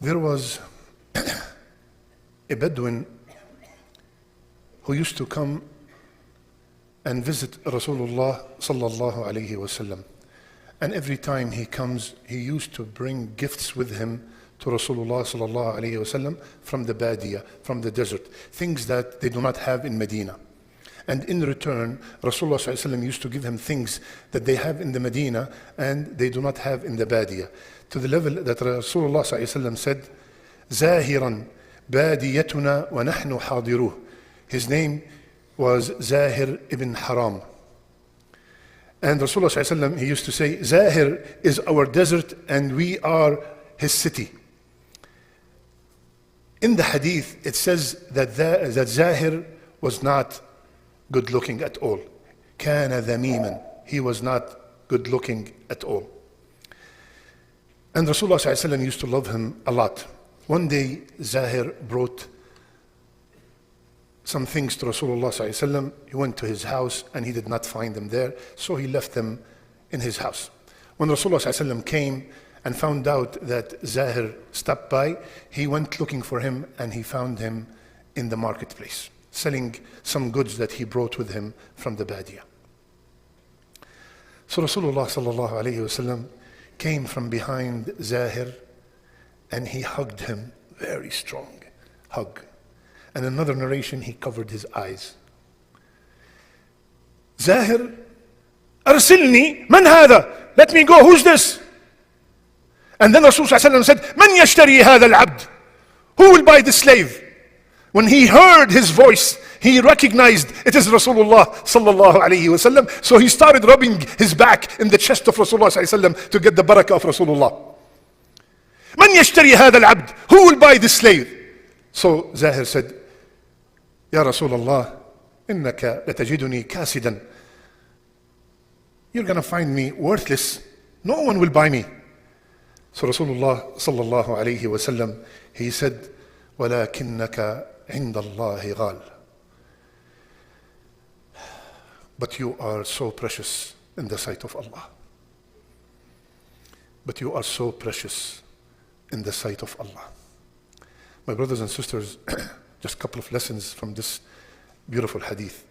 There was a Bedouin who used to come and visit Rasulullah sallallahu alayhi wasallam. And every time he comes, he used to bring gifts with him to Rasulullah sallallahu alayhi wasallam from the Badiyah, from the desert, things that they do not have in Medina. And in return, Rasulullah sallallahu alayhi wasallam used to give him things that they have in the Medina and they do not have in the Badiyah. To the level that Rasulullah sallallahu alayhi wasallam said, Zahiran badiyatuna wa nahnu hadiruh. His name was Zahir ibn Haram. And Rasulullah sallallahu alayhi wasallam, he used to say, Zahir is our desert and we are his city. In the hadith, it says that Zahir was not good looking at all. Kana dhamiman. He was not good looking at all. And Rasulullah sallallahu alayhi wasallam used to love him a lot. One day, Zahir brought some things to Rasulullah sallallahu alayhi wasallam. He went to his house and he did not find them there, so he left them in his house. When Rasulullah sallallahu alayhi wasallam came and found out that Zahir stopped by, he went looking for him and he found him in the marketplace, selling some goods that he brought with him from the Badiyah. So Rasulullah sallallahu alayhi wasallam came from behind Zahir and he hugged him, very strong hug. And another narration, he covered his eyes. Zahir, arsilni, man hada? Let me go, who's this? And then Rasulullah said, man yashtari hada al-abd? Who will buy this slave? When he heard his voice, he recognized it is Rasulullah sallallahu alayhi wasallam. So he started rubbing his back in the chest of Rasulullah sallallahu alayhi wasallam to get the barakah of Rasulullah. Man yashtari hada al-abd? Who will buy this slave? So Zahir said, Ya Rasulullah, innaka latajiduni kasidan. You're going to find me worthless. No one will buy me. So Rasulullah sallallahu alayhi wasallam, he said, walakinnaka inda Allahi ghal. But you are so precious in the sight of Allah. But you are so precious in the sight of Allah. My brothers and sisters, just a couple of lessons from this beautiful hadith.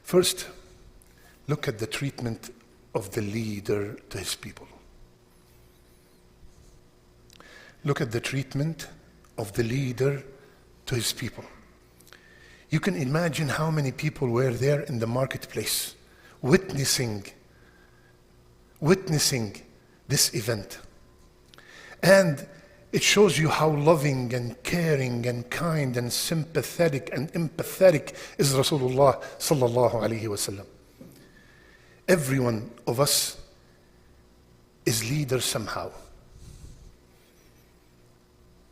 First, look at the treatment of the leader to his people. Look at the treatment of the leader to his people. You can imagine how many people were there in the marketplace witnessing this event. And it shows you how loving and caring and kind and sympathetic and empathetic is Rasulullah sallallahu alayhi wasallam. Every one of us is leader somehow.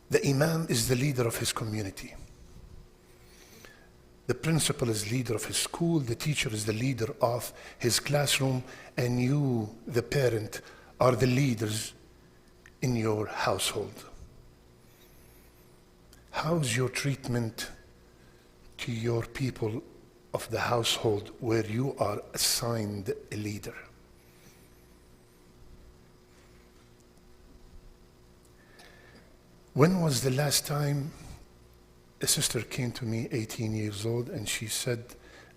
The imam is the leader of his community. The principal is leader of his school. The teacher is the leader of his classroom. And you, the parent, are the leaders in your household. How's your treatment to your people of the household where you are assigned a leader? When was the last time a sister came to me, 18 years old, and she said,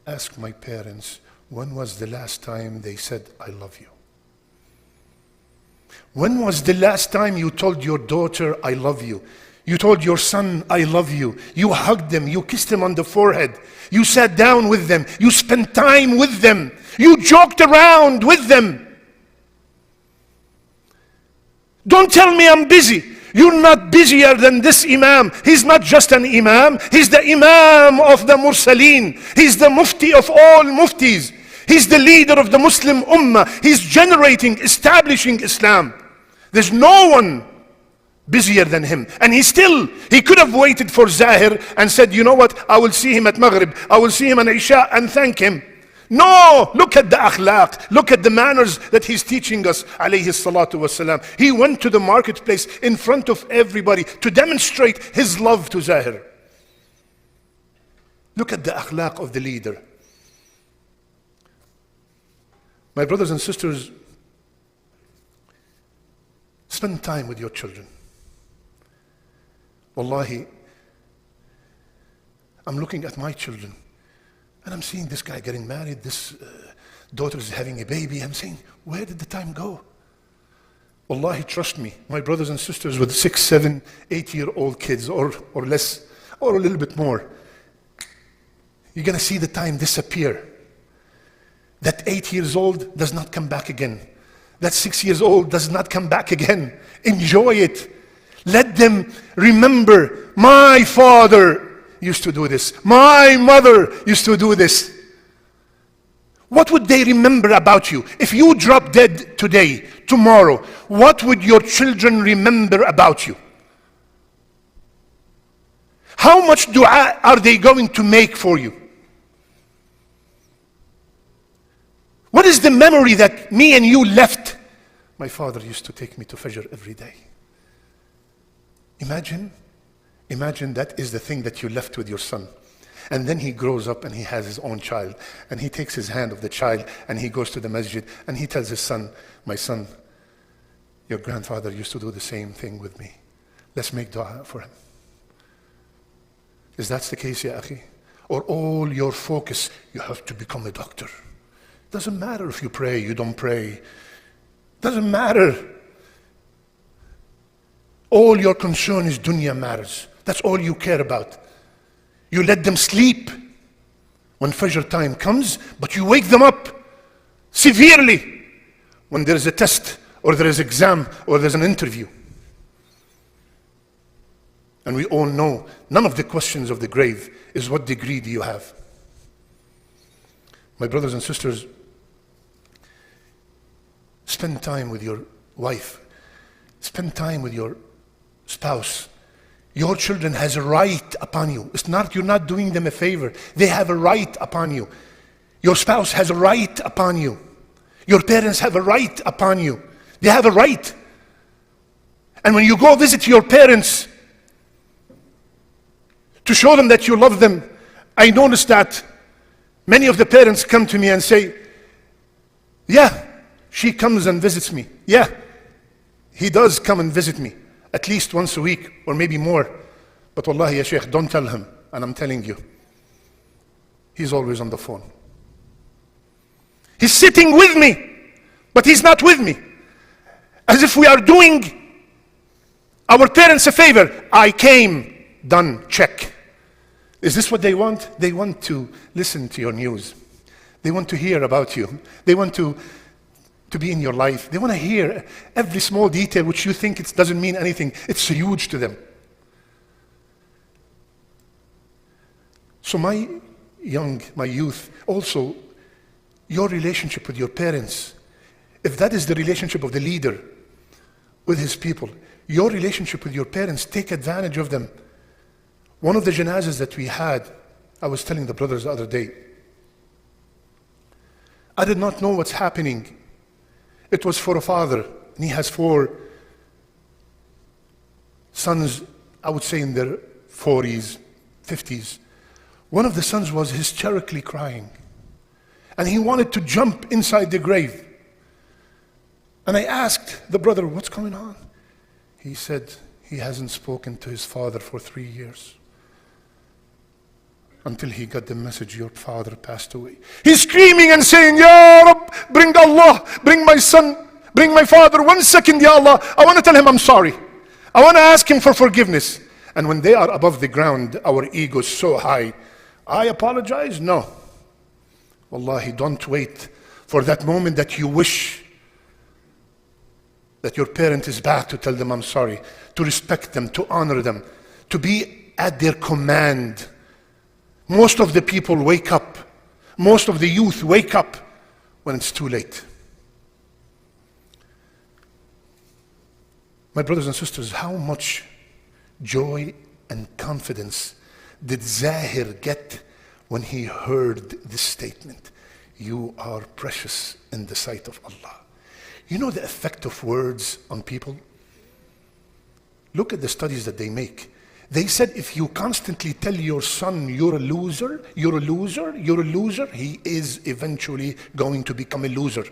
ask my parents, when was the last time they said, I love you? When was the last time you told your daughter, I love you? You told your son, I love you. You hugged them, you kissed them on the forehead. You sat down with them, you spent time with them. You joked around with them. Don't tell me I'm busy. You're not busier than this imam. He's not just an imam. He's the imam of the mursaleen. He's the mufti of all muftis. He's the leader of the Muslim ummah. He's generating, establishing Islam. There's no one busier than him. And he could have waited for Zahir and said, you know what, I will see him at Maghrib. I will see him at Isha and thank him. No, look at the akhlaq, look at the manners that he's teaching us, alayhi salatu wasalam. He went to the marketplace in front of everybody to demonstrate his love to Zahir. Look at the akhlaq of the leader. My brothers and sisters, spend time with your children. Wallahi, I'm looking at my children and I'm seeing this guy getting married, this daughter is having a baby. I'm saying, where did the time go? Wallahi, trust me, my brothers and sisters with 6, 7, 8-year-old kids or less, or a little bit more, you're going to see the time disappear. That 8 years old does not come back again. That 6 years old does not come back again. Enjoy it. Let them remember, my father used to do this. My mother used to do this. What would they remember about you? If you drop dead today, tomorrow, what would your children remember about you? How much du'a are they going to make for you? What is the memory that me and you left? My father used to take me to Fajr every day. Imagine that is the thing that you left with your son. And then he grows up and he has his own child. And he takes his hand of the child and he goes to the masjid and he tells his son, my son, your grandfather used to do the same thing with me. Let's make dua for him. Is that the case, ya akhi? Or all your focus, you have to become a doctor. Doesn't matter if you pray, you don't pray. Doesn't matter. All your concern is dunya matters. That's all you care about. You let them sleep when Fajr time comes, but you wake them up severely when there is a test or there is an exam or there's an interview. And we all know none of the questions of the grave is what degree do you have. My brothers and sisters, spend time with your wife. Spend time with your spouse. Your children has a right upon you. It's not, you're not doing them a favor. They have a right upon you. Your spouse has a right upon you. Your parents have a right upon you. They have a right. And when you go visit your parents to show them that you love them, I noticed that many of the parents come to me and say, yeah, she comes and visits me. Yeah, he does come and visit me. At least once a week, or maybe more. But wallahi, ya Shaykh, don't tell him. And I'm telling you, he's always on the phone. He's sitting with me, but he's not with me. As if we are doing our parents a favor. I came, done, check. Is this what they want? They want to listen to your news. They want to hear about you. They want to be in your life. They want to hear every small detail which you think it doesn't mean anything. It's huge to them. So my youth, also your relationship with your parents, if that is the relationship of the leader with his people, your relationship with your parents, take advantage of them. One of the janazas that we had, I was telling the brothers the other day, I did not know what's happening. It was for a father, and he has 4 sons, I would say in their 40s, 50s. One of the sons was hysterically crying, and he wanted to jump inside the grave. And I asked the brother, what's going on? He said he hasn't spoken to his father for 3 years. Until he got the message, your father passed away. He's screaming and saying, Ya Rab, bring Allah, bring my son, bring my father. 1 second, Ya Allah. I want to tell him I'm sorry. I want to ask him for forgiveness. And when they are above the ground, our ego is so high. I apologize? No. Wallahi, don't wait for that moment that you wish that your parent is back to tell them I'm sorry, to respect them, to honor them, to be at their command. Most of the people wake up, most of the youth wake up when it's too late. My brothers and sisters, how much joy and confidence did Zahir get when he heard this statement? You are precious in the sight of Allah. You know the effect of words on people? Look at the studies that they make. They said if you constantly tell your son you're a loser, you're a loser, you're a loser, he is eventually going to become a loser.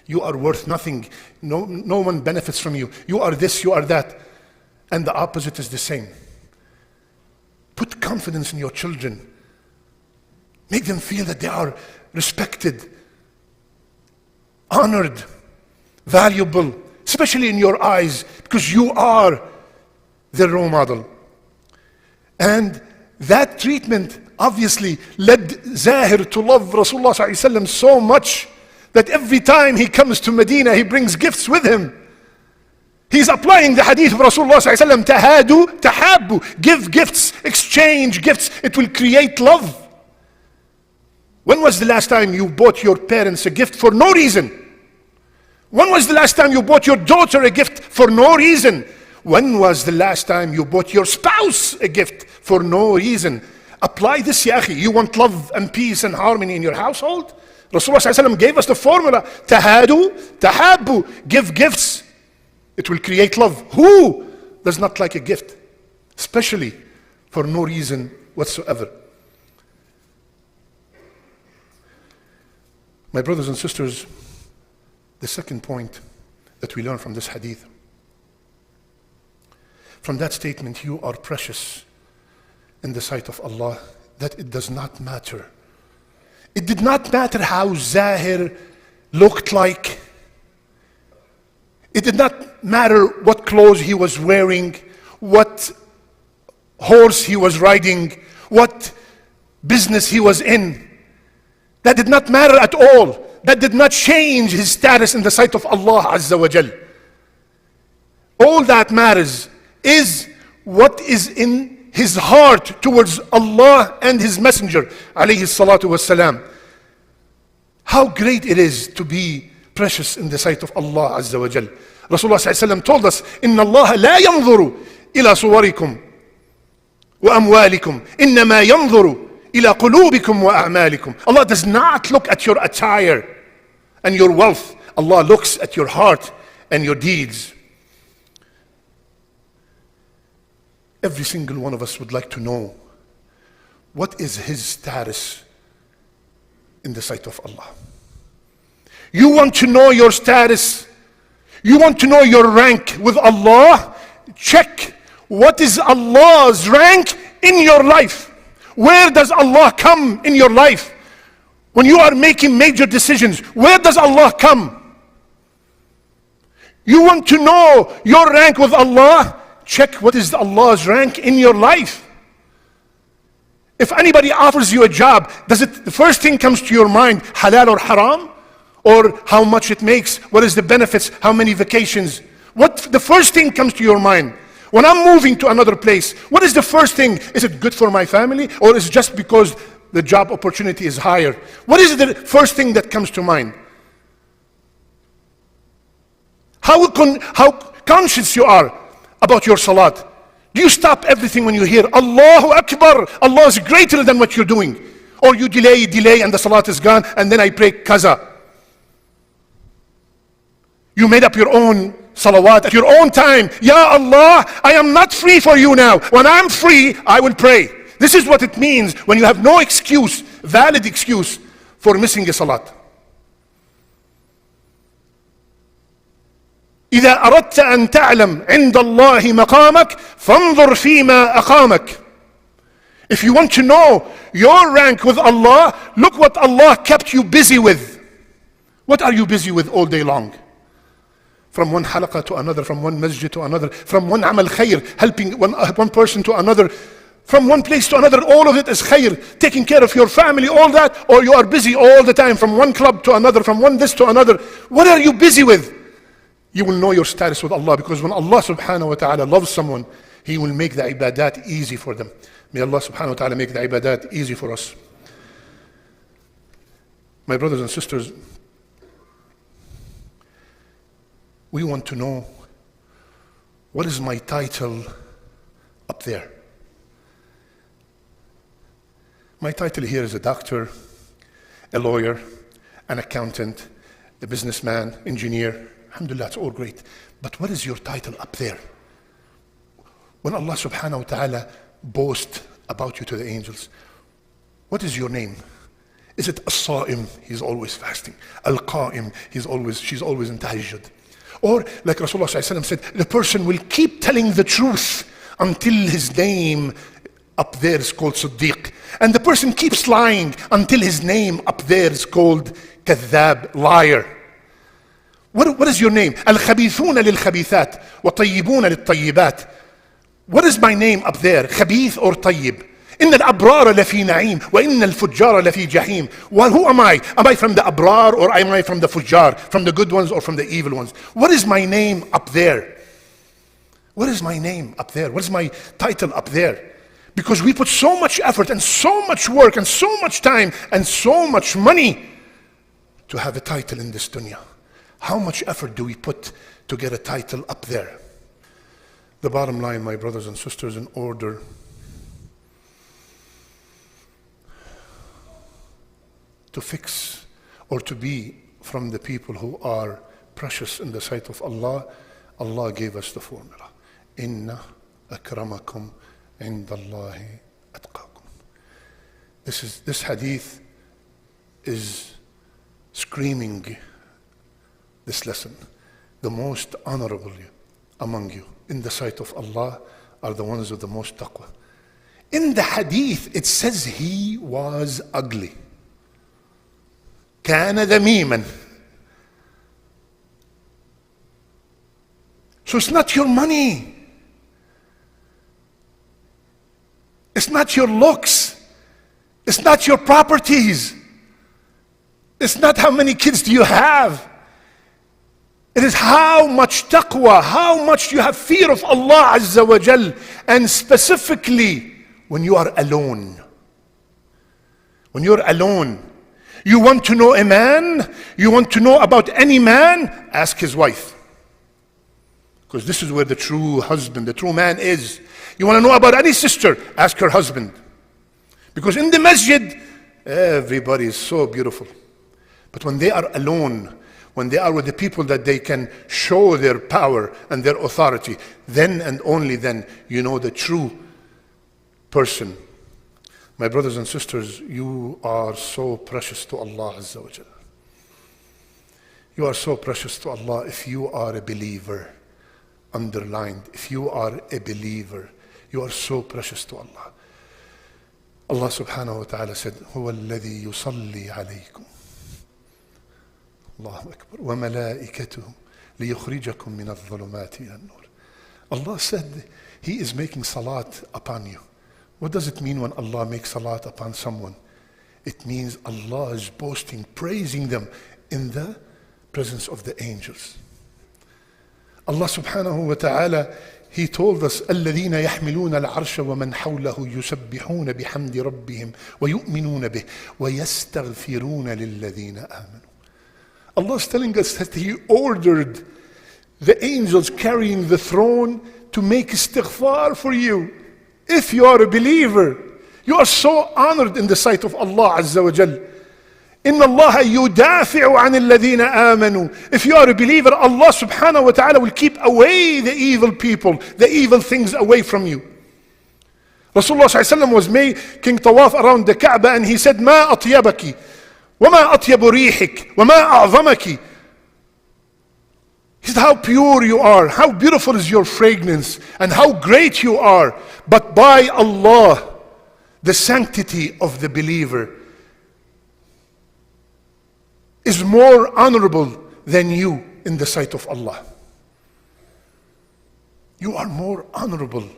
You are worth nothing. No one benefits from you. You are this, you are that. And the opposite is the same. Put confidence in your children. Make them feel that they are respected, honored, valuable, especially in your eyes, because you are their role model. And that treatment obviously led Zahir to love Rasulullah ﷺ so much that every time he comes to Medina, he brings gifts with him. He's applying the hadith of Rasulullah ﷺ, tahadu, tahabbu, give gifts, exchange gifts, it will create love. When was the last time you bought your parents a gift for no reason? When was the last time you bought your daughter a gift for no reason? When was the last time you bought your spouse a gift for no reason? Apply this, ya akhi. You want love and peace and harmony in your household? Rasulullah ﷺ gave us the formula. Tahadu, tahabbu. Give gifts. It will create love. Who does not like a gift? Especially for no reason whatsoever. My brothers and sisters, the second point that we learn from this hadith, from that statement, you are precious in the sight of Allah, that it does not matter. It did not matter how Zahir looked like. It did not matter what clothes he was wearing, what horse he was riding, what business he was in. That did not matter at all. That did not change his status in the sight of Allah Azza wa Jal. All that matters is what is in his heart towards Allah and his messenger alayhi salatu wassalam. How great it is to be precious in the sight of Allah Azza wa Jal. Rasulullah sallallahu told us, Inna Allah la yanzuru ila suwarikum wa amwalikum, innama yanzuru ila qulubikum wa a'malikum. Allah does not look at your attire and your wealth. Allah looks at your heart and your deeds. Every single one of us would like to know, what is his status in the sight of Allah? You want to know your status? You want to know your rank with Allah? Check what is Allah's rank in your life. Where does Allah come in your life? When you are making major decisions, where does Allah come? You want to know your rank with Allah? Check what is Allah's rank in your life. If anybody offers you a job, does it, the first thing comes to your mind, halal or haram? Or how much it makes? What is the benefits? How many vacations? What the first thing comes to your mind? When I'm moving to another place, what is the first thing? Is it good for my family? Or is it just because the job opportunity is higher? What is the first thing that comes to mind? How conscious you are about your salat? Do you stop everything when you hear Allahu Akbar? Allah is greater than what you're doing. Or you delay and the salat is gone and then I pray kaza. You made up your own salawat at your own time. Ya Allah, I am not free for you now. When I'm free, I will pray. This is what it means when you have no excuse, valid excuse for missing a salat. إذا أردت أن تعلم عند الله مقامك فانظر فيما أقامك. If you want to know your rank with Allah, look what Allah kept you busy with. What are you busy with all day long? From one halaqah to another, from one masjid to another, from one amal khair, helping one person to another, from one place to another, all of it is khair, taking care of your family, all that, or you are busy all the time, from one club to another, from one this to another. What are you busy with? You will know your status with Allah, because when Allah subhanahu wa ta'ala loves someone, He will make the ibadat easy for them. May Allah subhanahu wa ta'ala make the ibadat easy for us. My brothers and sisters, we want to know, what is my title up there? My title here is a doctor, a lawyer, an accountant, a businessman, engineer. Alhamdulillah, it's all great. But what is your title up there? When Allah subhanahu wa ta'ala boasts about you to the angels, what is your name? Is it as-sa'im? He's always fasting. Al-qa'im, she's always in tahajjud. Or like Rasulullah ﷺ said, the person will keep telling the truth until his name up there is called Siddiq. And the person keeps lying until his name up there is called Kadhab, liar. What is your name? Al-Khabithuna lil-Khabithat wa Tayyibuna lil-Tayyibat. What is my name up there? Khabith or Tayyib? Inna al-Abrar lafi na'im wa inna al-Fujjar lafi jahim. Well, who am I? Am I from the Abrar or am I from the Fujjar? From the good ones or from the evil ones? What is my name up there? What is my name up there? What is my title up there? Because we put so much effort and so much work and so much time and so much money to have a title in this dunya. How much effort do we put to get a title up there? The bottom line, my brothers and sisters, in order to fix or to be from the people who are precious in the sight of Allah, Allah gave us the formula. Inna akramakum indallahi atqakum. This hadith is screaming this lesson. The most honorable among you in the sight of Allah are the ones with the most taqwa. In the hadith it says he was ugly. كان ذميما. So it's not your money. It's not your looks. It's not your properties. It's not how many kids do you have. It is how much taqwa, how much you have fear of Allah Azza wa Jal, and specifically when you are alone. When you're alone, you want to know a man, you want to know about any man, ask his wife. Because this is where the true husband, the true man is. You want to know about any sister, ask her husband. Because in the masjid, everybody is so beautiful. But when they are alone, when they are with the people that they can show their power and their authority, then and only then you know the true person. My brothers and sisters, you are so precious to Allah Azza wa Jal. You are so precious to Allah if you are a believer. Underlined, if you are a believer, you are so precious to Allah. Allah subhanahu wa ta'ala said, هو الذي يصلي عليكم الله أكبر وملائكته ليخرجكم من الظلمات إلى النور. Allah said He is making salat upon you. What does it mean when Allah makes salat upon someone? It means Allah is boasting, praising them in the presence of the angels. Allah subhanahu wa ta'ala, He told us, الذين يحملون العرش ومن حوله يسبحون بحمد ربهم ويؤمنون به ويستغفرون للذين آمنوا. Allah is telling us that He ordered the angels carrying the throne to make istighfar for you. If you are a believer, you are so honored in the sight of Allah Azza wa Jal. إن الله يدافع عن الذين آمنوا. If you are a believer, Allah subhanahu wa ta'ala will keep away the evil people, the evil things away from you. Rasulullah sallallahu alaihi wasallam was making tawaf around the Kaaba and he said, ما أطيبك وما أطيب ريحك وما أعظمك. He said, how pure you are, how beautiful is your fragrance, and how great you are. But by Allah, the sanctity of the believer is more honorable than you in the sight of Allah. You are more honorable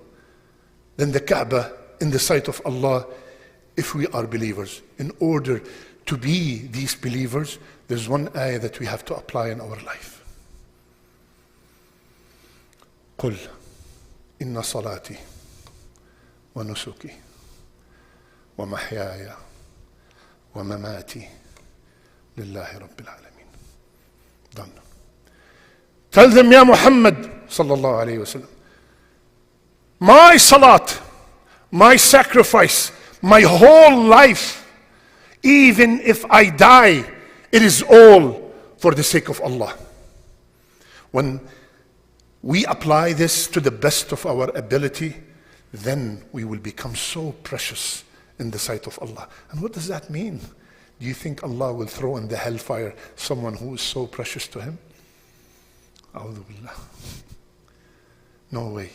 than the Kaaba in the sight of Allah if we are believers. In order to be these believers, there's one ayah that we have to apply in our life. قل إن صلاتي ونسكي ومحياي ومماتي لله رب العالمين. Done. Tell them, Ya Muhammad sallallahu alayhi wasallam, my salat, my sacrifice, my whole life, even if I die, it is all for the sake of Allah. When we apply this to the best of our ability, then we will become so precious in the sight of Allah. And what does that mean? Do you think Allah will throw in the hellfire someone who is so precious to Him? A'udhu billah. No way.